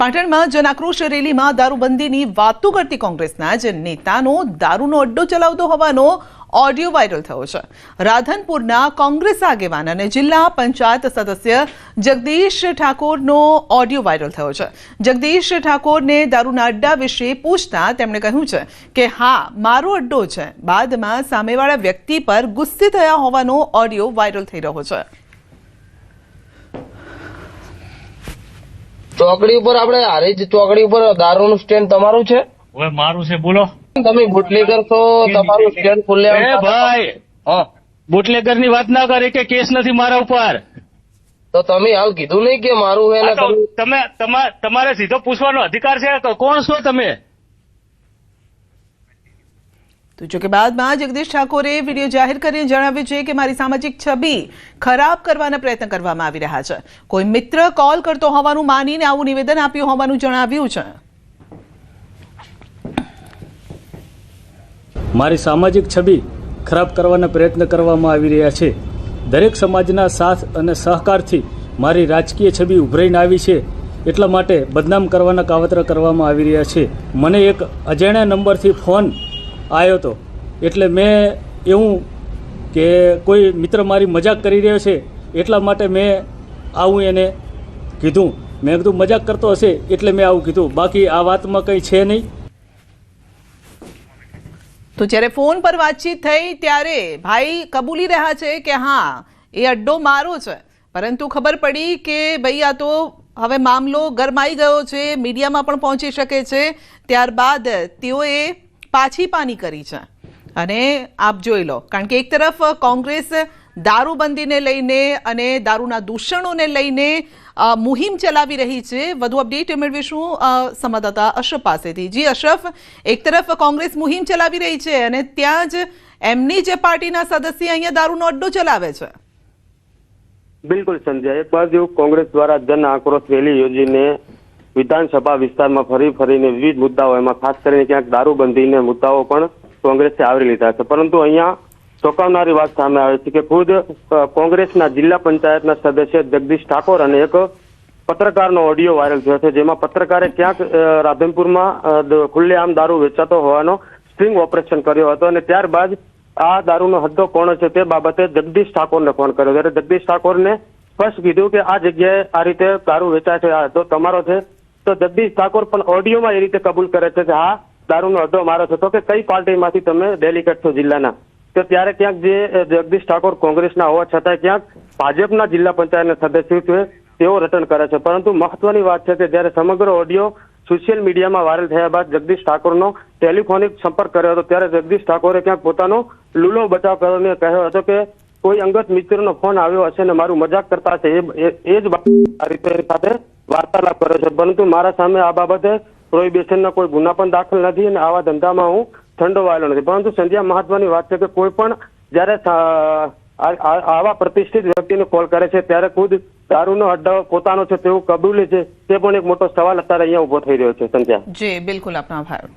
પાટણમાં જનાક્રોશ રેલીમાં દારૂબંધીની વાતો કરતી કોંગ્રેસના જ નેતાનો દારૂનો અડ્ડો ચલાવતો હોવાનો ઓડિયો વાયરલ થયો છે। રાધનપુરના કોંગ્રેસ આગેવાન અને જિલ્લા પંચાયત સદસ્ય જગદીશ ઠાકોરનો ઓડિયો વાયરલ થયો છે। જગદીશ ઠાકોરને દારૂના અડ્ડા વિશે પૂછતા તેમણે કહ્યું છે કે હા, મારો અડ્ડો છે। બાદમાં સામેવાળા વ્યક્તિ પર ગુસ્સે થયા હોવાનો ઓડિયો વાયરલ થઈ રહ્યો છે। ચોકડી ઉપર આપણે હારીજ ચોકડી ઉપર દારૂનું સ્ટેન્ડ તમારું છે? હવે મારું છે, બોલો। તમે બુટલેગર છો, તમારું સ્ટેન્ડ ખુલ્લે ભાઈ હા, બુટલેગર ની વાત ના કરે કે કેસ નથી મારા ઉપર। તો તમે હાલ કીધું નહીં કે મારું હે ને આ તો તમારે સીધો પૂછવાનો અધિકાર છે કે કોણ છો તમે। તો જોકે બાદમાં જગદીશ ઠાકોરે વિડીયો જાહેર કરીને જણાવ્યું છે કે મારી સામાજિક છબી ખરાબ કરવાના પ્રયત્ન કરવામાં આવી રહ્યા છે। કોઈ મિત્ર કોલ કરતો હોવાનું માનીને આવું નિવેદન આપ્યું હોવાનું જણાવ્યું છે। મારી સામાજિક છબી ખરાબ કરવાના પ્રયત્ન કરવામાં આવી રહ્યા છે। દરેક સમાજના સાથ અને સહકારથી મારી રાજકીય છબી ઉભરાઈને આવી છે, એટલા માટે બદનામ કરવાના કાવતરા કરવામાં આવી રહ્યા છે। મને એક અજાણ્યા નંબરથી ફોન આવ્યો હતો, એટલે મેં એવું કે કોઈ મિત્ર મારી મજાક કરી રહ્યો છે એટલા માટે મેં આવું એને કીધું। મેં કીધું મજાક કરતો હશે એટલે મેં આવું કીધું, બાકી આ વાતમાં કંઈ છે નહીં। તો જ્યારે ફોન પર વાતચીત થઈ ત્યારે ભાઈ કબૂલી રહ્યા છે કે હા, એ અડ્ડો મારો છે, પરંતુ ખબર પડી કે ભાઈ આ તો હવે મામલો ગરમાઈ ગયો છે, મીડિયામાં પણ પહોંચી શકે છે। ત્યારબાદ તેઓએ પાછી પાની કરી છે અને આપ જોઈ લો, કારણ કે એક તરફ કોંગ્રેસ દારૂબંધીને લઈને અને દારૂના દૂષણોને લઈને મુહિમ ચલાવી રહી છે। વધુ અપડેટ મેળવીશું સંવાદદાતા અશરફ પાસેથી। જી અશરફ, એક તરફ કોંગ્રેસ મુહિમ ચલાવી રહી છે અને ત્યાં જ એમની જે પાર્ટીના સદસ્ય અહીંયા દારૂનો અડ્ડો ચલાવે છે। બિલકુલ સંજય, એક બાજુ કોંગ્રેસ દ્વારા જન આક્રોશ રેલી યોજીને વિધાનસભા વિસ્તારમાં ફરીને વિવિધ મુદ્દાઓ, એમાં ખાસ કરીને ક્યાંક દારૂબંધીના મુદ્દાઓ પણ કોંગ્રેસે આવરી લીધા છે। પરંતુ અહીંયા ચોંકાવનારી વાત સામે આવે છે કે ખુદ કોંગ્રેસના જિલ્લા પંચાયતના સદસ્ય જગદીશ ઠાકોર અને એક પત્રકારનો ઓડિયો વાયરલ થયો છે, જેમાં પત્રકારે ક્યાંક રાધનપુરમાં ખુલ્લેઆમ દારૂ વેચાતો હોવાનો સ્ટ્રિંગ ઓપરેશન કર્યો હતો અને ત્યારબાદ આ દારૂનો હદ્દો કોણ છે તે બાબતે જગદીશ ઠાકોરને ફોન કર્યો। ત્યારે જગદીશ ઠાકોરને સ્પષ્ટ કીધું કે આ જગ્યાએ આ રીતે દારૂ વેચાય છે, આ તો તમારો છે। તો જગદીશ ઠાકોર પણ ઓડિયોમાં એ રીતે કબૂલ કરે છે કે હા, દારૂનો અડ્ડો મારો છે। તો કે કઈ પાર્ટીમાંથી તમે ડેલિગેટ છો જિલ્લાના? તો ત્યારે ક્યાંક જે જગદીશ ઠાકોર કોંગ્રેસના હોવા છતાં ક્યાંક ભાજપના જિલ્લા પંચાયતના સદસ્યો છે તેઓ રટણ કરે છે। પરંતુ મહત્વની વાત છે કે જ્યારે સમગ્ર ઓડિયો સોશિયલ મીડિયામાં વાયરલ થયા બાદ જગદીશ ઠાકોરનો ટેલિફોનિક સંપર્ક કર્યો હતો, ત્યારે જગદીશ ઠાકોરે ક્યાંક પોતાનો લૂલો બચાવ કરીને કહ્યો હતો કે કોઈ અંગત મિત્રનો ફોન આવ્યો હશે ને મારું મજાક કરતા હશે, એ જ આ રીતે સાથે વાર્તાલાપ કર્યો છે। પરંતુ મારા સામે આ બાબતે પ્રોહિબિશનના કોઈ ગુના પણ દાખલ નથી અને આવા ધંધામાં હું સંડોવાયેલો નથી। પરંતુ સંધ્યા, મહત્વની વાત છે કે કોઈ પણ જયારે આવા પ્રતિષ્ઠિત વ્યક્તિને કોલ કરે છે ત્યારે ખુદ દારૂનો અડ્ડો પોતાનો છે તેવું કબૂલે છે, તે પણ એક મોટો સવાલ અત્યારે અહીંયા ઉભો થઈ રહ્યો છે। સંધ્યા જી બિલકુલ, આપનો આભાર।